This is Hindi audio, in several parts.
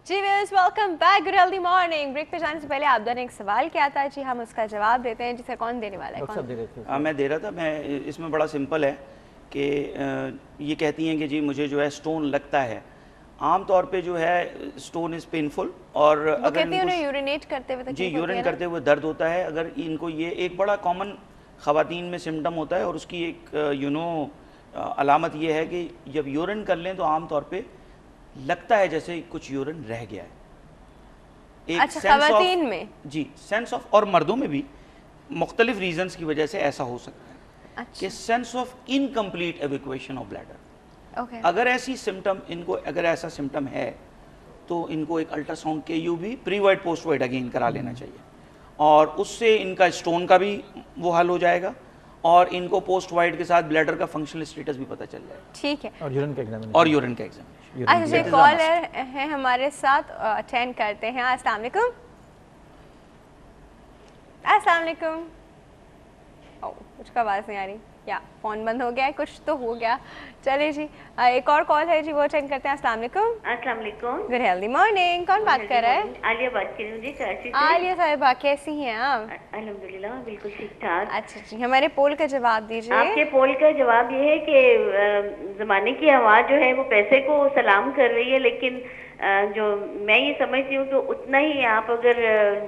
जी viewers, welcome back. Good healthy morning. Break पे जाने से पहले आप दोनों ने एक सवाल किया था जी, हम उसका जवाब देते हैं। जिसे कौन देने वाला है? कौन दे रहे थे? मैं दे रहा था। मैं इसमें बड़ा सिंपल है कि ये कहती हैं कि जी मुझे जो है स्टोन लगता है। आम तौर पे जो है स्टोन इज़ पेनफुल, और वो अगर कहती है इनको उन्हें यूरिनेट करते हुए जी तकलीफ होती यूरिन है ना? करते हुए दर्द होता है। अगर इनको ये एक बड़ा कॉमन ख़वातीन में सिम्टम होता है, और उसकी एक अलामत ये है कि जब यूरिन कर लें तो आम तौर पे लगता है जैसे कुछ यूरिन रह गया है। एक अच्छा, सेंस खवातीन ऑफ में? जी सेंस ऑफ, और मर्दों में भी मुख्तलिफ रीजंस की वजह से ऐसा हो सकता है कि अच्छा, sense of incomplete evacuation of bladder. Okay. अगर ऐसी सिम्टम इनको अगर ऐसा सिम्टम है तो इनको एक ultrasound KUB pre wide post wide again करा लेना चाहिए, और उससे इनका स्टोन का भी वो हल हो जाएगा, और इनको पोस्ट वाइड के साथ ब्लैडर का फंक्शनल स्टेटस भी पता चल जाएगा, ठीक है। और यूरिन का एग्जामिनेशन। अच्छा जी, कॉलर है हमारे साथ, अटेंड करते हैं। अस्सलाम वालेकुम। अस्सलाम वालेकुम। ओ, कुछ का आवाज़ नहीं आ रही, या फ़ोन बंद हो गया है, कुछ तो हो गया। चलिए जी, एक और कॉल है जी, वो अटेंड करते हैं। अस्सलाम वालेकुम। अस्सलाम वालेकुम। Good healthy morning. कौन बात कर रहा है? आलिया बात कर रही हूँ जी, कराची से। आलिया साहिबा, कैसी हैं आप? अल्हम्दुलिल्लाह बिल्कुल ठीक ठाक। अच्छा जी, हमारे पोल का जवाब दीजिए। आपके पोल का जवाब ये है कि ज़माने की आवाज़ जो है वो पैसे को सलाम कर रही है, लेकिन जो मैं ये समझती हूँ कि उतना ही आप अगर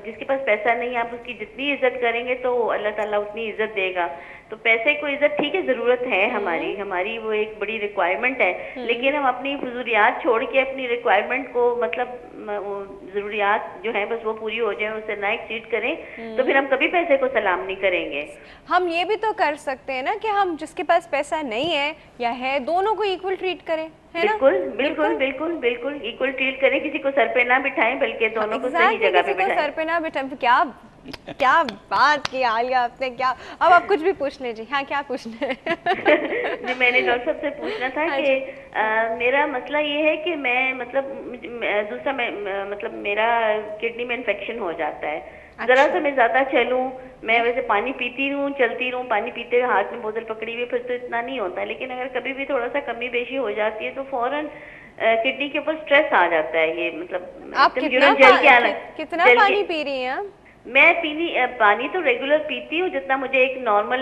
जिसके पास पैसा नहीं है आप उसकी जितनी इज्जत करेंगे तो अल्लाह ताला उतनी इज्जत देगा। तो पैसे को इज्जत ठीक है, ज़रूरत है हमारी वो एक बड़ी रिक्वायरमेंट है, लेकिन हम अपनी फजूलियात छोड़ के अपनी रिक्वायरमेंट को मतलब ज़रूरियात जो है बस वो पूरी हो जाए, उससे ना एक्सीड करें, तो फिर हम कभी पैसे को सलाम नहीं करेंगे। हम ये भी तो कर सकते हैं ना कि हम जिसके पास पैसा नहीं है या है, दोनों को इक्वल ट्रीट करें, है ना? बिल्कुल बिल्कुल बिल्कुल बिल्कुल इक्वल ट्रीट करें, किसी को सर पे ना बिठाएं बल्कि दोनों को सही जगह पे बिठाएं। सर पे ना बिठाएं। क्या क्या बात की आलिया आपने, क्या! अब आप कुछ भी पूछ लें जी। हाँ, क्या पूछना है? जी मैंने डॉक्टर साहब से पूछना था कि मेरा मसला ये है कि मैं मतलब दूसरा मतलब मेरा किडनी में इन्फेक्शन हो जाता है। जरा सा मैं ज्यादा चलूं, मैं वैसे पानी पीती रहूं, चलती रहूं, पानी पीते हुए हाथ में बोतल पकड़ी हुई, फिर तो इतना नहीं होता, लेकिन अगर कभी भी थोड़ा सा कमी बेशी हो जाती है तो फौरन किडनी के ऊपर स्ट्रेस आ जाता है। ये मतलब आप कितना पानी पी रही हैं? मैं पानी तो रेगुलर पीती हूँ, जितना मुझे एक नॉर्मल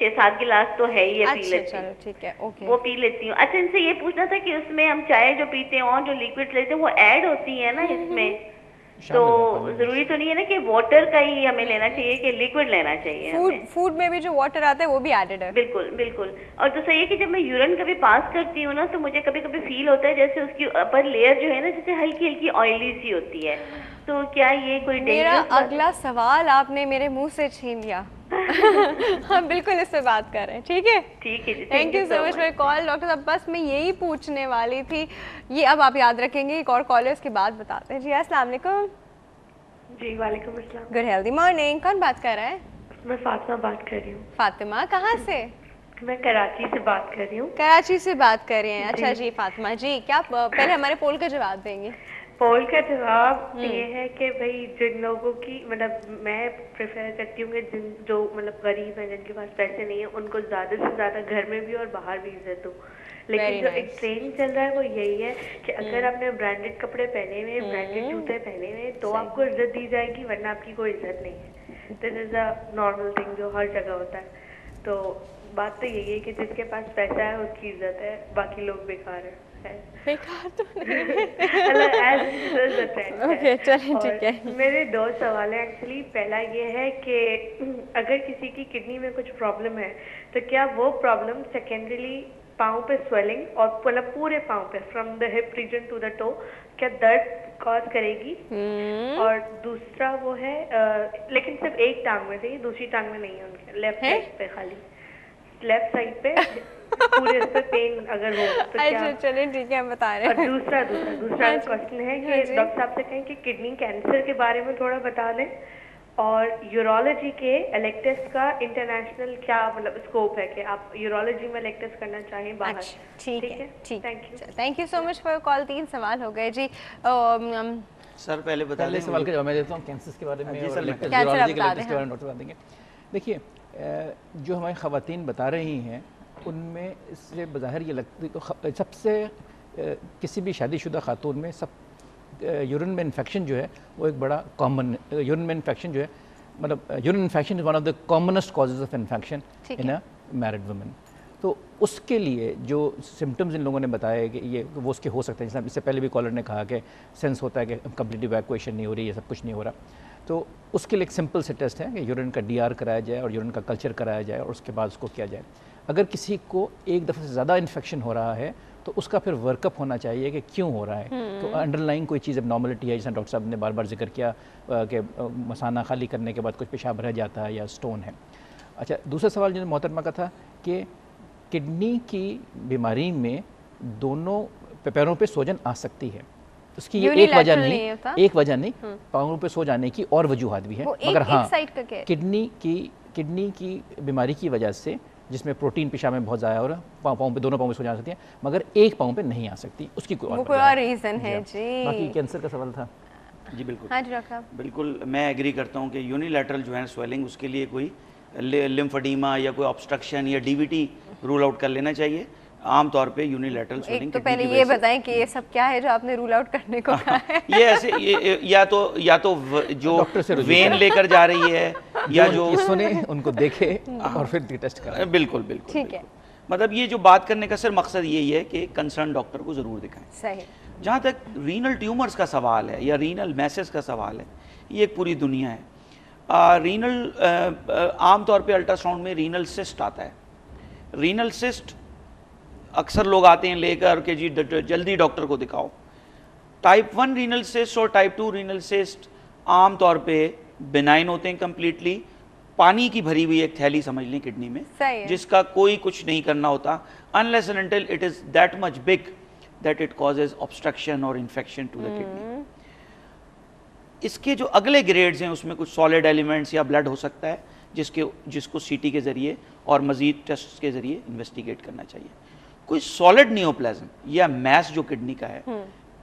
6-7 गिलास तो है ही है, पी लेती हूँ। ठीक है, ओके। वो पी लेती हूँ। अच्छा, इनसे ये पूछना था कि उसमें हम चाय जो पीते हैं और जो लिक्विड लेते हैं वो ऐड होती है ना इसमें, तो जरूरी तो नहीं है ना कि वाटर का ही हमें लेना चाहिए कि लिक्विड लेना चाहिए? फूड में भी जो वाटर आता है वो भी एडेड है। बिल्कुल बिल्कुल। और तो सही है कि जब मैं यूरिन कभी पास करती हूँ ना तो मुझे कभी कभी फील होता है जैसे उसकी अपर लेयर जो है ना जैसे हल्की हल्की ऑयली सी होती है, तो क्या ये कोई मेरा अगला सवाल आपने मेरे मुंह से छीन लिया। हम बिल्कुल इस पे बात कर रहे हैं, ठीक है? ठीक है जी, thank you so much for call doctor साहब। बस मैं यही पूछने वाली थी, ये अब आप याद रखेंगे। एक और कॉल है, उसके बाद बताते हैं जी। अस्सलाम वालेकुम। जी वालेकुम अस्सलाम। Good healthy morning. कौन बात कर रहा है? मैं फातिमा बात कर रही हूँ। फातिमा, कहाँ से? मैं कराची से बात कर रही हूँ। कराची से बात कर रहे हैं? अच्छा जी फातिमा जी, क्या पहले हमारे पोल का जवाब देंगे? पोल का जवाब ये है कि भाई जिन लोगों की मतलब मैं प्रेफर करती हूँ कि जो मतलब गरीब हैं, जिनके पास पैसे नहीं है, उनको ज़्यादा से ज़्यादा घर में भी और बाहर भी इज्जत दो। लेकिन जो एक ट्रेंड चल रहा है वो यही है कि अगर आपने ब्रांडेड कपड़े पहने हुए, ब्रांडेड जूते पहने हुए, तो आपको इज्जत दी जाएगी, वरना आपकी कोई इज्जत नहीं है। This is a normal thing जो हर जगह होता है। तो बात तो यही है कि जिसके पास पैसा है उसकी इज्जत है, बाकी लोग बेकार है। बेकार तो नहीं ओके चलिए ठीक है। मेरे 2 सवाल हैं एक्चुअली। पहला ये है कि अगर किसी की किडनी में कुछ प्रॉब्लम है तो क्या वो प्रॉब्लम सेकेंडरीली पाँव पे स्वेलिंग और मतलब पूरे पाँव पे from the hip region to the toe क्या दर्द कॉज करेगी? और दूसरा वो है लेकिन सिर्फ एक टांग में से, दूसरी टांग में नहीं है उनके, लेफ्ट साइड पे, खाली लेफ्ट साइड पे पूरे उस पे पेन अगर हो तो क्या? चलिए ठीक है, हम बता रहे हैं। और दूसरा क्वेश्चन है कि डॉक्टर साहब से कहें कि किडनी कैंसर के बारे में थोड़ा बता दें, और यूरोलॉजी के इलेक्टिव्स का इंटरनेशनल क्या मतलब स्कोप है कि आप यूरोलॉजी में इलेक्टिव्स करना चाहें बाहर? ठीक है, thank you so much for call. 3 सवाल हो गए जी। सर पहले बता दें सवाल का जवाब मैं देता हूँ कैंसर के बारे में, कैंसर के बारे में डॉक्टर बता देंगे। देखिए, जो हमारी ख़वातीन बता रही हैं उनमें इससे बज़ाहिर ये लगती तो सबसे किसी भी शादीशुदा खातून में सब यूरिन में इन्फेक्शन जो है वो एक बड़ा कॉमन, यूरिन में इन्फेक्शन जो है मतलब urine infection is one of the commonest causes of infection in a married women. तो उसके लिए जो सिम्टम्स इन लोगों ने बताए कि ये वो उसके हो सकते हैं, जैसे इससे पहले भी कॉलर ने कहा कि सेंस होता है कि कंप्लीट इवैक्यूएशन नहीं हो रही, ये सब कुछ नहीं हो रहा, तो उसके लिए एक सिंपल से टेस्ट है कि यूरिन का DR कराया जाए और यूरिन का कल्चर कराया जाए और उसके बाद उसको किया जाए। अगर किसी को एक दफ़े से ज़्यादा इन्फेक्शन हो रहा है तो उसका फिर वर्कअप होना चाहिए कि क्यों हो रहा है, तो अंडरलाइंग कोई चीज़ एबनॉर्मलिटी है, जैसा डॉक्टर साहब ने बार बार जिक्र किया कि मसाना खाली करने के बाद कुछ पेशाब रह जाता है या स्टोन है। अच्छा, दूसरा सवाल जो मोहतरमा का था कि किडनी की बीमारी में दोनों पैरों पे सूजन आ सकती है, उसकी ये एक वजह नहीं, पाँवों पे सो जाने की और वजूहात भी है, मगर हाँ किडनी की बीमारी की वजह से जिसमें प्रोटीन पेशाब में बहुत ज़्यादा हो रहा है, पाँव पे दोनों पाँव में सो जा सकती है, मगर एक पाँव पे नहीं आ सकती, उसकी कोई और रीज़न है जी। बाकी कैंसर का सवाल था। जी बिल्कुल, हाँ जी डॉक्टर, बिल्कुल मैं एग्री करता हूँ कि यूनिलैटरल जो है स्वेलिंग, उसके लिए कोई लिम्फेडिमा या कोई ऑब्स्ट्रक्शन या DVT रूल आउट कर लेना चाहिए। आमतौर पे यूनिलैटरल स्वेलिंग। तो पहले ये बताएं कि ये सब क्या है जो आपने रूल आउट करने को कहा है? ये ऐसे या तो जो वेन लेकर जा रही है या जो सुने उनको देखे और फिर टेस्ट करें। बिल्कुल बिल्कुल ठीक है। मतलब ये जो बात करने का सिर्फ मकसद यही है कि कंसर्न डॉक्टर को जरूर दिखाएं। सही। जहाँ तक रीनल ट्यूमर्स का सवाल है या रीनल मैसेज का सवाल है, ये एक पूरी दुनिया है। रीनल आमतौर पे अल्ट्रासाउंड में रीनल सिस्ट आता है। रीनल सिस्ट अक्सर लोग आते हैं लेकर के जी जल्दी डॉक्टर को दिखाओ। टाइप 1 रीनल सिस्ट और टाइप 2 रीनल सिस्ट आमतौर पे बिनाइन होते हैं, कंप्लीटली पानी की भरी हुई एक थैली समझ लें किडनी में, जिसका कोई कुछ नहीं करना होता, unless and until it is that much big that it causes obstruction और इन्फेक्शन टू द किडनी। इसके जो अगले ग्रेड्स हैं उसमें कुछ सॉलिड एलिमेंट्स या ब्लड हो सकता है जिसको CT के जरिए और मजीद टेस्ट के जरिए इन्वेस्टिगेट करना चाहिए। कोई सॉलिड नियोप्लाज्म या मैस जो किडनी का है,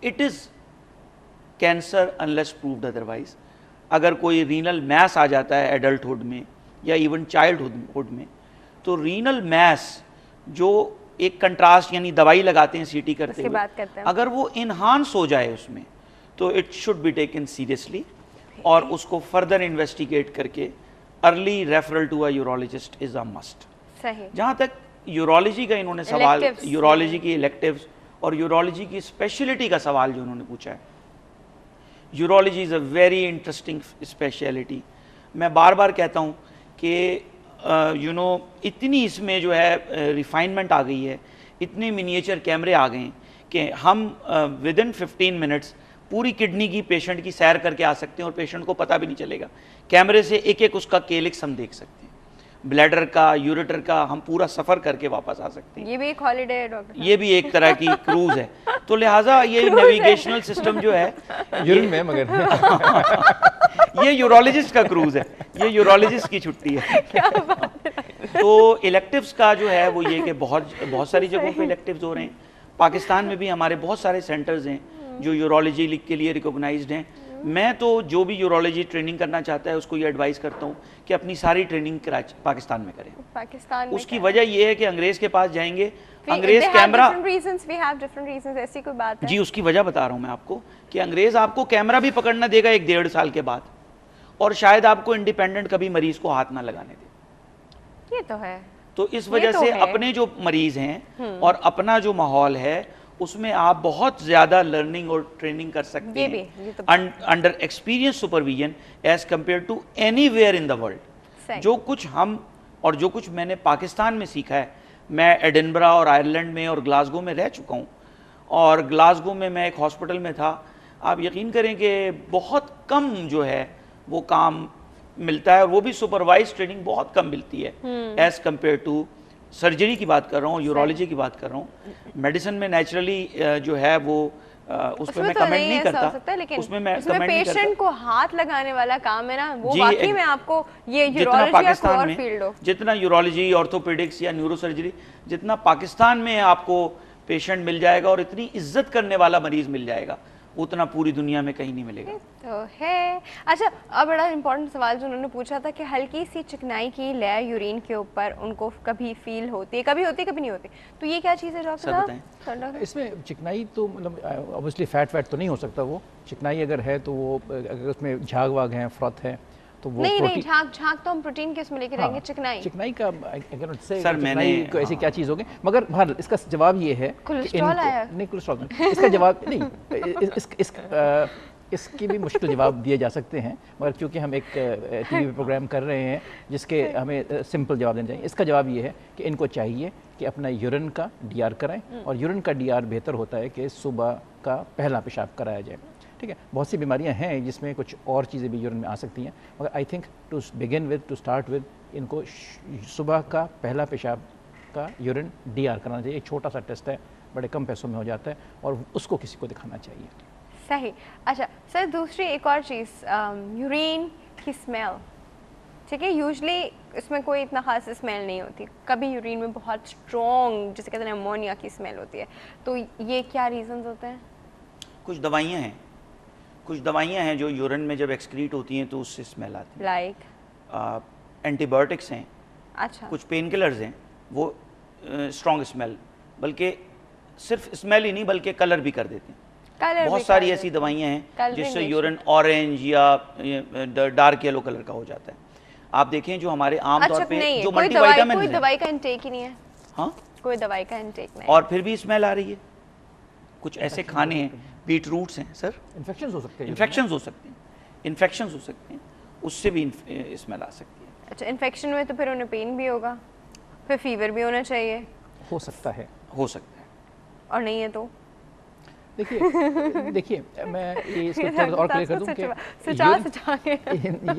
it is cancer unless proved otherwise. अगर कोई रीनल मैस आ जाता है एडल्टहुड में या इवन चाइल्डहुड में, तो रीनल मैस जो एक कंट्रास्ट यानी दवाई लगाते हैं CT करते हुए, अगर वो इनहांस हो जाए उसमें, तो it should be taken seriously और उसको फर्दर इन्वेस्टिगेट करके early referral to a urologist is a must. जहाँ तक यूरोलॉजी का इन्होंने सवाल, यूरोलॉजी की इलेक्टिव्स और यूरोलॉजी की स्पेशलिटी का सवाल जो उन्होंने पूछा है, urology is a very interesting speciality. मैं बार बार कहता हूँ कि इतनी इसमें जो है रिफाइनमेंट आ गई है, इतने मिनिएचर कैमरे आ गए हैं कि हम विद इन 15 मिनट्स पूरी किडनी की पेशेंट की सैर करके आ सकते हैं और पेशेंट को पता भी नहीं चलेगा। कैमरे से एक एक उसका केलिक्स हम देख सकते हैं, ब्लैडर का, यूरेटर का, हम पूरा सफ़र करके वापस आ सकते हैं। ये भी एक हॉलिडे है डॉक्टर, ये भी एक तरह की क्रूज है। तो लिहाजा ये नेविगेशनल सिस्टम जो है यूरिन में मगर ये यूरोलॉजिस्ट का क्रूज है, ये यूरोलॉजिस्ट की छुट्टी है। क्या बात है। तो इलेक्टिव्स का जो है वो ये कि बहुत सारी जगहों पे इलेक्टिव्स हो रहे हैं। पाकिस्तान में भी हमारे बहुत सारे सेंटर्स हैं जो यूरोलॉजी के लिए रिकॉग्नाइज्ड हैं। मैं तो जो भी यूरोलॉजी ट्रेनिंग करना चाहता है उसको ये एडवाइस करता हूँ कि अपनी सारी ट्रेनिंग पाकिस्तान में करें। पाकिस्तान में उसकी वजह ये है कि अंग्रेज के पास जाएंगे, अंग्रेज कैमरा, ऐसी कोई बात है जी उसकी वजह बता रहा हूँ मैं आपको कि अंग्रेज आपको कैमरा भी पकड़ना देगा 1-1.5 साल के बाद, और शायद आपको इंडिपेंडेंट कभी मरीज को हाथ ना लगाने दे। ये तो है। तो इस वजह से अपने जो मरीज हैं और अपना जो माहौल है उसमें आप बहुत ज्यादा लर्निंग और ट्रेनिंग कर सकते हैं under experience supervision as compare to anywhere in the world. जो कुछ हम और जो कुछ मैंने पाकिस्तान में सीखा है, मैं एडिनबरा और आयरलैंड में और ग्लासगो में रह चुका हूँ, और ग्लासगो में मैं एक हॉस्पिटल में था। आप यकीन करें कि बहुत कम जो है वो काम मिलता है, और वो भी सुपरवाइज ट्रेनिंग बहुत कम मिलती है एज कंपेयर टू सर्जरी की बात कर रहा हूँ, यूरोलॉजी की बात कर रहा हूँ। मेडिसिन में नेचुरली जो है वो उसमें मैं कमेंट नहीं करता, लेकिन उसमें मैं कमेंट नहीं करता। पेशेंट को हाथ लगाने वाला काम है ना, वो वाकई में आपको ये यूरोलॉजी पाकिस्तान में जितना यूरोलॉजी, ऑर्थोपेडिक्स या न्यूरोसर्जरी जितना पाकिस्तान में आपको पेशेंट मिल जाएगा और इतनी इज्जत करने वाला मरीज मिल जाएगा, उतना पूरी दुनिया में कहीं नहीं मिलेगा। तो है। अच्छा, अब बड़ा इंपॉर्टेंट सवाल जो उन्होंने पूछा था कि हल्की सी चिकनाई की लेयर यूरिन के ऊपर उनको कभी फील होती है, कभी कभी नहीं होती, तो ये क्या चीज़ है डॉक्टर साहब? इसमें चिकनाई तो मतलब ऑब्वियसली फैट तो नहीं हो सकता, वो चिकनाई अगर है तो वो अगर उसमें झाग वाग है, फ्रॉथ है तो वो नहीं झाग तो हम प्रोटीन के उसमें लेके रहेंगे। चिकनाई का सर मैंने ऐसी क्या चीज़ होगी, मगर बहरहाल इसका जवाब ये है कोलेस्ट्रॉल आया नहीं, कोलेस्ट्रॉल इसका जवाब नहीं, इसकी भी मुश्किल जवाब दिए जा सकते हैं, मगर क्योंकि हम एक टीवी प्रोग्राम कर रहे हैं जिसके हमें सिंपल जवाब देना चाहिए। इसका जवाब ये है कि इनको चाहिए कि अपना यूरिन का डीआर कराएं, और यूरिन का डीआर बेहतर होता है कि सुबह का पहला पेशाब कराया जाए। ठीक है, बहुत सी बीमारियां हैं जिसमें कुछ और चीज़ें भी यूरिन में आ सकती हैं, मगर I think to begin with, to start with, इनको सुबह का पहला पेशाब का यूरिन डीआर कराना चाहिए। एक छोटा सा टेस्ट है, बड़े कम पैसों में हो जाता है, और उसको किसी को दिखाना चाहिए। सही। अच्छा सर, दूसरी एक और चीज़, यूरिन की स्मेल, ठीक है, यूजली इसमें कोई इतना खास स्मेल नहीं होती, कभी यूरिन में बहुत स्ट्रॉन्ग जिसे कहते हैं अमोनिया की स्मेल होती है, तो ये क्या रीजंस होते हैं? कुछ दवाइयाँ हैं जो यूरिन में जब एक्सक्रीट होती हैं तो उससे स्मेल आती है, लाइक एंटीबायोटिक्स हैं, अच्छा, कुछ पेन किलर्स हैं, वो स्ट्रॉन्ग स्मेल, बल्कि सिर्फ स्मेल ही नहीं बल्कि कलर भी कर देते हैं। बहुत सारी ऐसी दवाइयाँ हैं जिससे यूरिन ऑरेंज या डार्क येलो कलर का हो जाता है। आप देखें जो हमारे आम तौर पे जो मल्टीविटामिन कोई दवाई का इंटेक ही नहीं है। हाँ, कोई दवाई का इंटेक नहीं, और फिर भी स्मेल आ रही है। कुछ ऐसे खाने हैं, बीट रूट्स हैं सर, इन्फेक्शंस हो सकते हैं, इन्फेक्शंस हो सकते हैं, उससे भी स्मेल आ सकती है। अच्छा, इन्फेक्शन में तो फिर उन्हें पेन भी होगा, फिर फीवर भी होना चाहिए, हो सकता है, और नहीं है तो देखिए मैं ये इसको और क्लियर कर दूं कि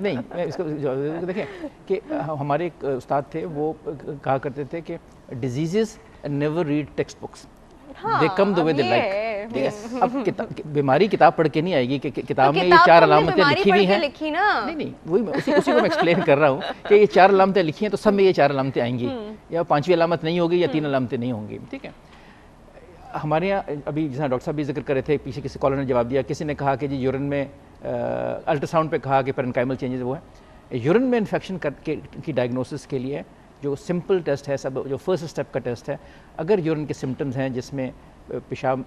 नहीं, मैं इसको देखिए कि हमारे एक उस्ताद थे, वो कहा करते थे कि diseases never read text books, they come the way they like. ठीक है, अब बीमारी किताब पढ़ के नहीं आएगी कि किताब में ये 4 अलामतें लिखी हुई हैं, नहीं वही उसी को मैं एक्सप्लेन कर रहा हूँ कि ये 4 अलामतें लिखी हैं तो सब में ये 4 अलामतें आएंगी, या 5वीं अलामत नहीं होगी, या 3 अलामतें नहीं होंगी। ठीक है, हमारे यहाँ अभी जैसा डॉक्टर साहब भी जिक्र कर रहे थे, पीछे किसी कॉलर ने जवाब दिया, किसी ने कहा कि जी यूरिन में अल्ट्रासाउंड पे कहा कि पेरेन्काइमल चेंजेस वो है। यूरिन में इन्फेक्शन की डायग्नोसिस के लिए जो सिंपल टेस्ट है, सब जो फर्स्ट स्टेप का टेस्ट है, अगर यूरिन के सिम्टम्स हैं जिसमें पेशाब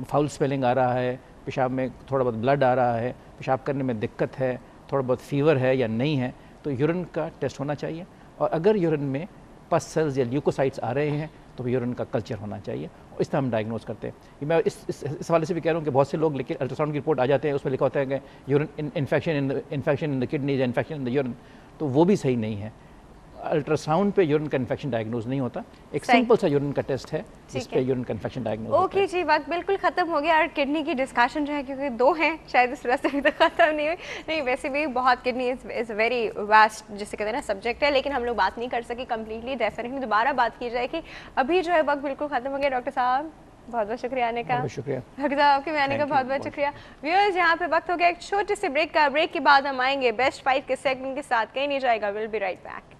फाउल स्मेलिंग आ रहा है, पेशाब में थोड़ा बहुत ब्लड आ रहा है, पेशाब करने में दिक्कत है, थोड़ा बहुत फीवर है या नहीं है, तो यूरिन का टेस्ट होना चाहिए। और अगर यूरिन में पस सेल्स या ल्यूकोसाइट्स आ रहे हैं तो यूरिन का कल्चर होना चाहिए, और इस तरह हम डायग्नोज करते हैं। मैं इस वाले से भी कह रहा हूँ कि बहुत से लोग लेकिन अल्ट्रासाउंड की रिपोर्ट आ जाते हैं, उसमें लिखा होता है कि urine infection in the kidneys, infection in the urine, तो वो भी सही नहीं है। अल्ट्रासाउंड पे यूरिन का इन्फेक्शन डायग्नोज नहीं होता, एक सिंपल सा यूरिन का टेस्ट है जिस पे यूरिन का इन्फेक्शन डायग्नोज होता है। ओके जी, वक्त बिल्कुल खत्म हो गया, और किडनी की डिस्कशन जो है, क्योंकि 2 हैं, शायद इस वजह से अभी तक खत्म नहीं हुई। नहीं, वैसे भी बहुत किडनी इज वेरी वास्ट जिसे कहते हैं ना सब्जेक्ट है, लेकिन हम लोग बात नहीं कर सके कम्प्लीटली, डेफिनेटली दोबारा बात की जाएगी। अभी जो है वक्त बिल्कुल खत्म हो गया। डॉक्टर साहब बहुत बहुत शुक्रिया आने का, शुक्रिया डॉक्टर साहब आपके आने का बहुत बहुत शुक्रिया। व्यूअर्स, यहाँ पे वक्त हो गया एक छोटे से ब्रेक का, ब्रेक के बाद हम आएंगे बेस्ट 5 के सेगमेंट के साथ, कहीं नहीं जाएगा, विल बी राइट बैक।